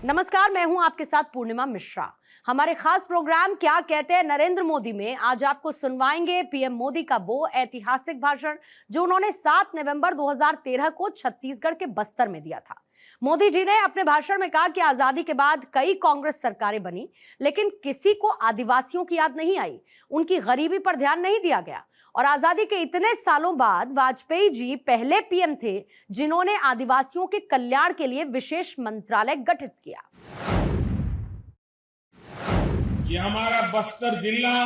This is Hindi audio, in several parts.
नमस्कार, मैं हूं आपके साथ पूर्णिमा मिश्रा। हमारे खास प्रोग्राम क्या कहते हैं नरेंद्र मोदी में आज आपको सुनवाएंगे पीएम मोदी का वो ऐतिहासिक भाषण जो उन्होंने 7 नवंबर 2013 को छत्तीसगढ़ के बस्तर में दिया था। मोदी जी ने अपने भाषण में कहा कि आजादी के बाद कई कांग्रेस सरकारें बनी, लेकिन किसी को आदिवासियों की याद नहीं आई, उनकी गरीबी पर ध्यान नहीं दिया गया। और आजादी के इतने सालों बाद वाजपेयी जी पहले पीएम थे जिन्होंने आदिवासियों के कल्याण के लिए विशेष मंत्रालय गठित किया। ये हमारा बस्तर जिला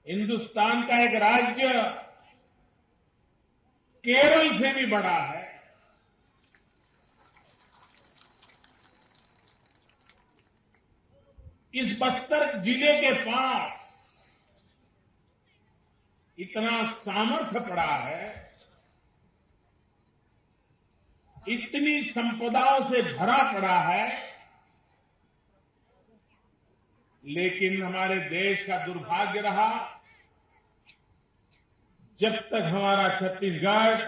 हिंदुस्तान का एक राज्य केरल से भी बड़ा है। इस बस्तर जिले के पास इतना सामर्थ्य पड़ा है, इतनी संपदाओं से भरा पड़ा है, लेकिन हमारे देश का दुर्भाग्य रहा जब तक हमारा छत्तीसगढ़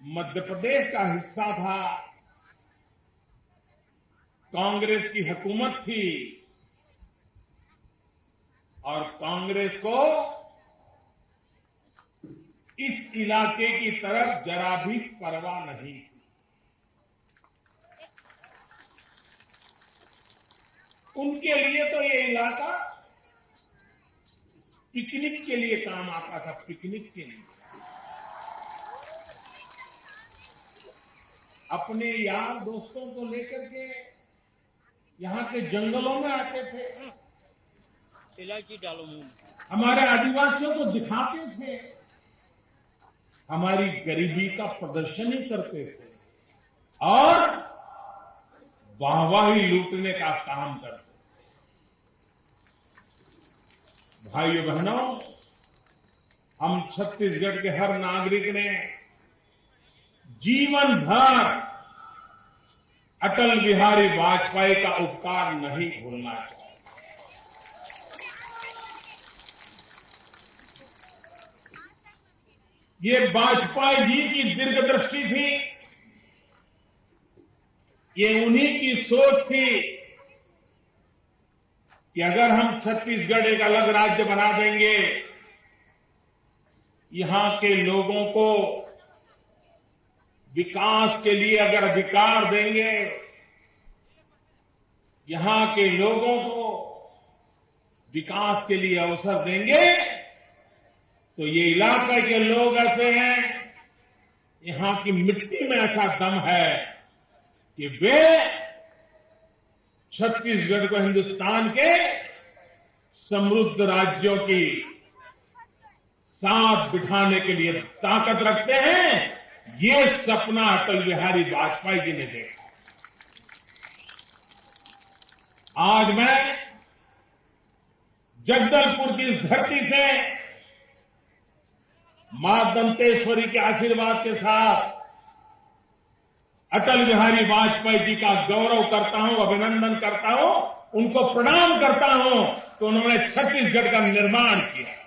मध्य प्रदेश का हिस्सा था, कांग्रेस की हुकूमत थी और कांग्रेस को इस इलाके की तरफ जरा भी परवाह नहीं थी। उनके लिए तो ये इलाका पिकनिक के लिए काम आता था, पिकनिक के लिए। अपने यार दोस्तों को लेकर के यहां के जंगलों में आते थे, इलायची डालो मुंह में। हमारे आदिवासियों को दिखाते थे, हमारी गरीबी का प्रदर्शन ही करते थे और वाहवाही लूटने का काम करते थे। भाइयों बहनों, हम छत्तीसगढ़ के हर नागरिक ने जीवन भर अटल बिहारी वाजपेयी का उपकार नहीं भूलना चाहिए। ये वाजपेयी जी की दीर्घदृष्टि थी, ये उन्हीं की सोच थी कि अगर हम छत्तीसगढ़ एक अलग राज्य बना देंगे, यहां के लोगों को विकास के लिए अगर अधिकार देंगे, यहां के लोगों को विकास के लिए अवसर देंगे, तो ये इलाके के लोग ऐसे हैं, यहां की मिट्टी में ऐसा दम है कि वे छत्तीसगढ़ को हिंदुस्तान के समृद्ध राज्यों की साथ बिठाने के लिए ताकत रखते हैं। ये सपना अटल बिहारी वाजपेयी जी ने देखा। आज मैं जगदलपुर की इस धरती से मां दंतेश्वरी के आशीर्वाद के साथ अटल बिहारी वाजपेयी जी का गौरव करता हूं, अभिनंदन करता हूं, उनको प्रणाम करता हूं तो उन्होंने छत्तीसगढ़ का निर्माण किया।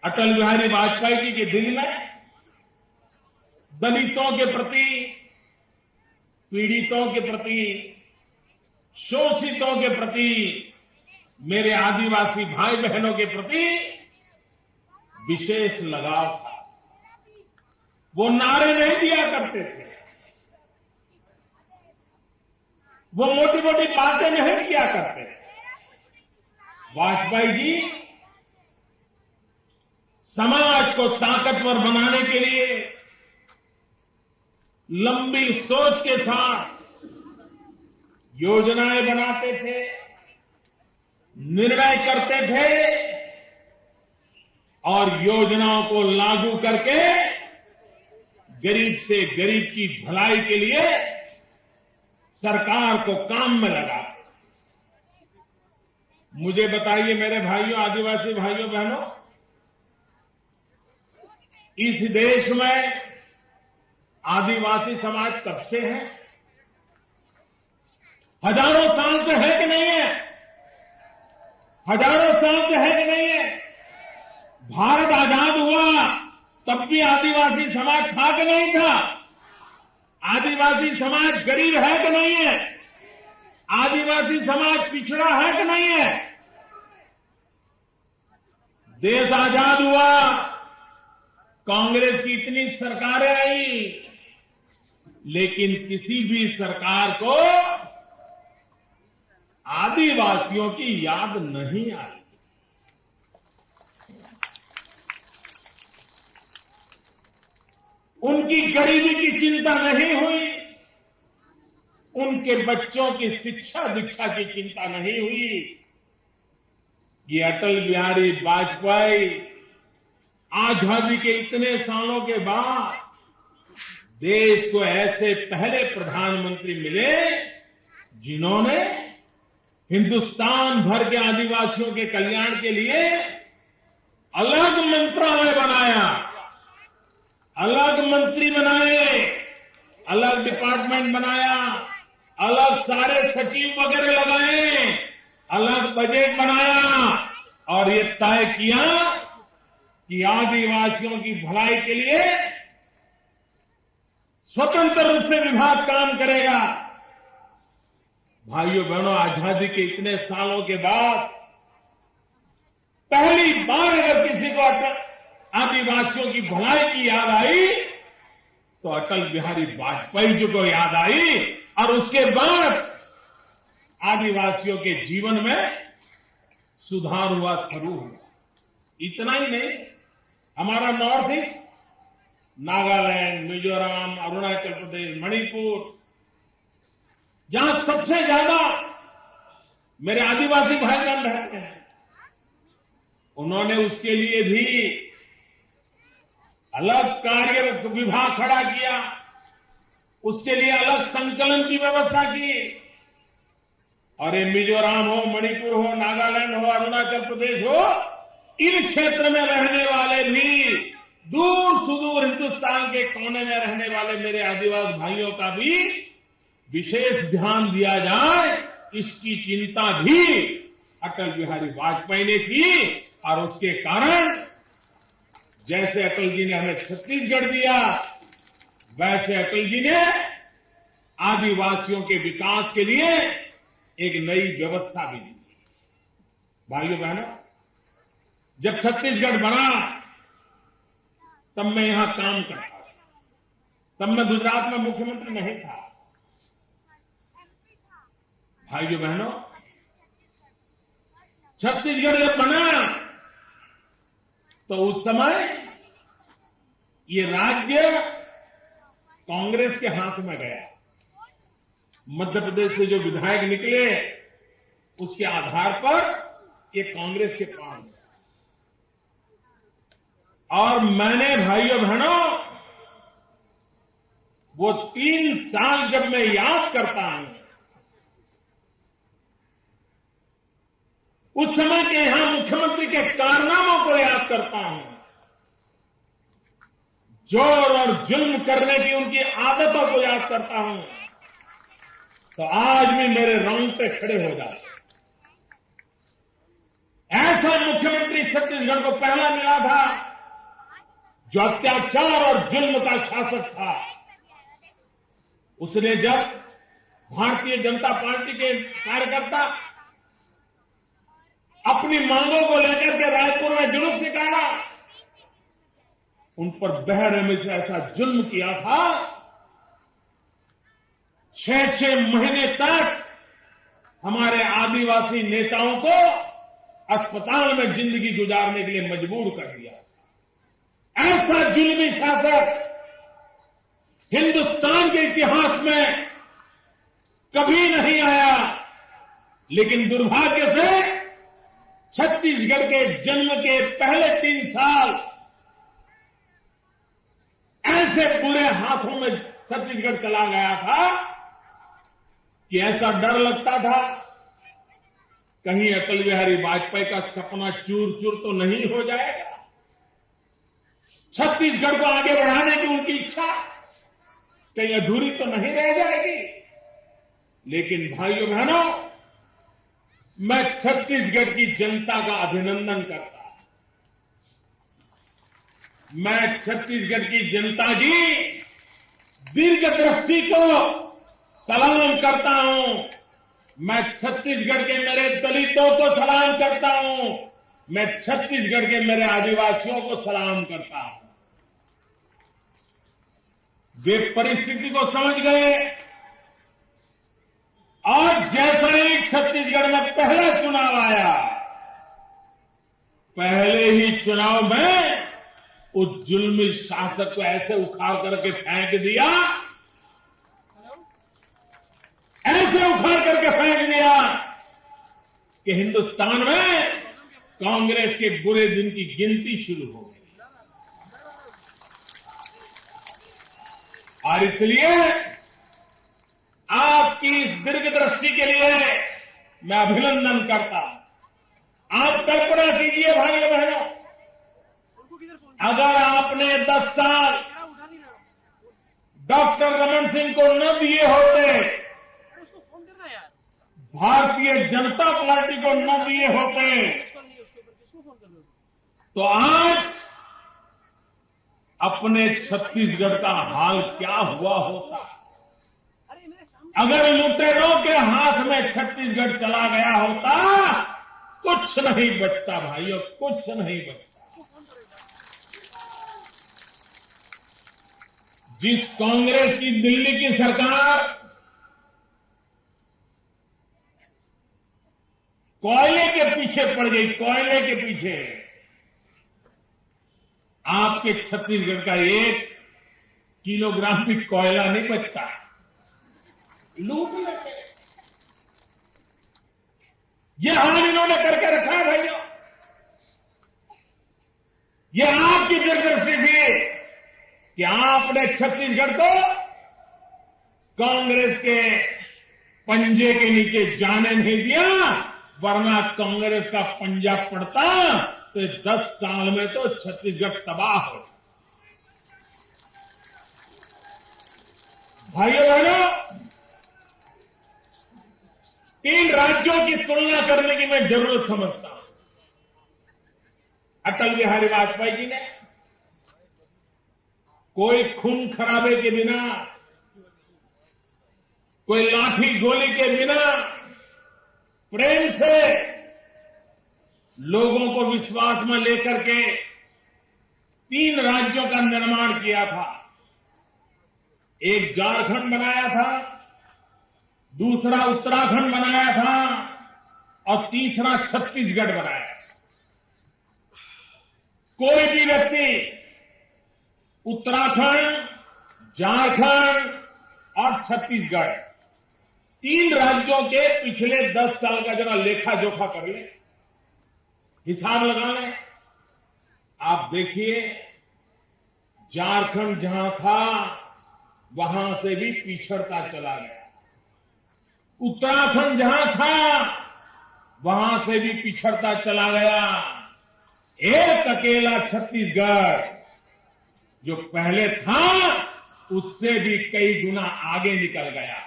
अटल बिहारी वाजपेयी जी के दिल में दलितों के प्रति, पीड़ितों के प्रति, शोषितों के प्रति, मेरे आदिवासी भाई बहनों के प्रति विशेष लगाव था। वो नारे नहीं दिया करते थे, वो मोटी मोटी बातें नहीं किया करते। वाजपेयी जी समाज को ताकतवर बनाने के लिए लंबी सोच के साथ योजनाएं बनाते थे, निर्णय करते थे और योजनाओं को लागू करके गरीब से गरीब की भलाई के लिए सरकार को काम में लगा। मुझे बताइए मेरे भाइयों, आदिवासी भाइयों बहनों, इस देश में आदिवासी समाज कब से है? हजारों साल से है कि नहीं है? हजारों साल से है कि नहीं है? भारत आजाद हुआ तब भी आदिवासी समाज था कि नहीं था? आदिवासी समाज गरीब है कि नहीं है? आदिवासी समाज पिछड़ा है कि नहीं है? देश आजाद हुआ, कांग्रेस की इतनी सरकारें आई, लेकिन किसी भी सरकार को आदिवासियों की याद नहीं आई। उनकी गरीबी की चिंता नहीं हुई, उनके बच्चों की शिक्षा दीक्षा की चिंता नहीं हुई। ये अटल बिहारी वाजपेयी आजादी के इतने सालों के बाद देश को ऐसे पहले प्रधानमंत्री मिले जिन्होंने हिंदुस्तान भर के आदिवासियों के कल्याण के लिए अलग मंत्रालय बनाया, अलग मंत्री बनाए, अलग डिपार्टमेंट बनाया, अलग सारे सचिव वगैरह लगाए, अलग बजट बनाया और ये तय किया कि आदिवासियों की भलाई के लिए स्वतंत्र रूप से विभाग काम करेगा। भाइयों बहनों, आजादी के इतने सालों के बाद पहली बार अगर किसी को आदिवासियों की भलाई की याद आई तो अटल बिहारी वाजपेयी जी को याद आई और उसके बाद आदिवासियों के जीवन में सुधार हुआ, शुरू हुआ। इतना ही नहीं, हमारा नॉर्थ ईस्ट, नागालैंड, मिजोरम, अरुणाचल प्रदेश, मणिपुर, जहां सबसे ज्यादा मेरे आदिवासी भाई बहन रहते हैं, उन्होंने उसके लिए भी अलग कार्य विभाग खड़ा किया, उसके लिए अलग संकलन की व्यवस्था की। और ये मिजोरम हो, मणिपुर हो, नागालैंड हो, अरुणाचल प्रदेश हो, इन क्षेत्र में रहने वाले भी, दूर सुदूर हिंदुस्तान के कोने में रहने वाले मेरे आदिवासी भाइयों का भी विशेष ध्यान दिया जाए, इसकी चिंता भी अटल बिहारी वाजपेयी ने की। और उसके कारण जैसे अटल जी ने हमें छत्तीसगढ़ दिया, वैसे अटल जी ने आदिवासियों के विकास के लिए एक नई व्यवस्था भी दी। भाइयों बहनों, जब छत्तीसगढ़ बना तब मैं यहां काम करता था, तब मैं गुजरात में मुख्यमंत्री नहीं था। भाइयों बहनों, छत्तीसगढ़ जब बना तो उस समय ये राज्य कांग्रेस के हाथ में गया। मध्य प्रदेश से जो विधायक निकले उसके आधार पर ये कांग्रेस के पास गया। और मैंने भाइयों बहनों वो 3 साल जब मैं याद करता हूं, उस समय के यहां मुख्यमंत्री के कारनामों को याद करता हूं, जोर और जुल्म करने की उनकी आदतों को याद करता हूं, तो आज भी मेरे रोंगटे खड़े हो जाते। ऐसा मुख्यमंत्री छत्तीसगढ़ को पहला मिला था जो अत्याचार और जुल्म का शासक था। उसने जब भारतीय जनता पार्टी के कार्यकर्ता अपनी मांगों को लेकर के रायपुर में जुलूस निकाला, उन पर बेरहमी से ऐसा जुल्म किया था, 6-6 महीने तक हमारे आदिवासी नेताओं को अस्पताल में जिंदगी गुजारने के लिए मजबूर कर दिया। ऐसा जुल्मी शासक हिंदुस्तान के इतिहास में कभी नहीं आया। लेकिन दुर्भाग्य से छत्तीसगढ़ के जन्म के पहले 3 साल ऐसे बुरे हाथों में छत्तीसगढ़ चला गया था कि ऐसा डर लगता था कहीं अटल बिहारी वाजपेयी का सपना चूर चूर तो नहीं हो जाएगा। छत्तीसगढ़ को आगे बढ़ाने की उनकी इच्छा कहीं अधूरी तो नहीं रह जाएगी। लेकिन भाइयों बहनों, मैं छत्तीसगढ़ की जनता का अभिनंदन करता हूं। मैं छत्तीसगढ़ की जनता की दीर्घदृष्टि को सलाम करता हूं। मैं छत्तीसगढ़ के मेरे दलितों को सलाम करता हूं। मैं छत्तीसगढ़ के मेरे आदिवासियों को सलाम करता हूं। वे परिस्थिति को समझ गए और जैसा ही छत्तीसगढ़ में पहला चुनाव आया, पहले ही चुनाव में उस जुल्मी शासक को ऐसे उखाड़ करके फेंक दिया, ऐसे उखाड़ करके फेंक दिया कि हिंदुस्तान में कांग्रेस के बुरे दिन की गिनती शुरू हो गई। और इसलिए आपकी इस दीर्घदृष्टि के लिए मैं अभिनंदन करता हूं। आप कल्पना कीजिए भाइयों बहनों, अगर आपने 10 साल डॉक्टर रमन सिंह को न दिए होते, भारतीय जनता पार्टी को न दिए होते, तो आज अपने छत्तीसगढ़ का हाल क्या हुआ होता। अगर लुटेरों के हाथ में छत्तीसगढ़ चला गया होता, कुछ नहीं बचता भाइयों, कुछ नहीं बचता। जिस कांग्रेस की दिल्ली की सरकार कोयले के पीछे पड़ गई, कोयले के पीछे, आपके छत्तीसगढ़ का 1 किलोग्राम भी कोयला नहीं बचता, लूट लेते। ये हाल इन्होंने करके रखा है भाइयों। ये आपकी दूरदर्शी थी कि आपने छत्तीसगढ़ को कांग्रेस के पंजे के नीचे जाने नहीं दिया, वरना कांग्रेस का पंजा पड़ता तो 10 साल में तो छत्तीसगढ़ तबाह हो। भाइयों बहनों, 3 राज्यों की तुलना करने की मैं जरूरत समझता हूं। अटल बिहारी वाजपेयी जी ने कोई खून खराबे के बिना, कोई लाठी गोली के बिना प्रेम से लोगों को विश्वास में लेकर के 3 राज्यों का निर्माण किया था। एक झारखंड बनाया था, दूसरा उत्तराखंड बनाया था और तीसरा छत्तीसगढ़ बनाया। कोई भी व्यक्ति उत्तराखंड, झारखंड और छत्तीसगढ़ 3 राज्यों के पिछले 10 साल का जरा लेखा जोखा कर ले, हिसाब लगा लें। आप देखिए, झारखंड जहां था वहां से भी पिछड़ता चला गया। उत्तराखंड जहां था वहां से भी पिछड़ता चला गया। एक अकेला छत्तीसगढ़ जो पहले था उससे भी कई गुना आगे निकल गया।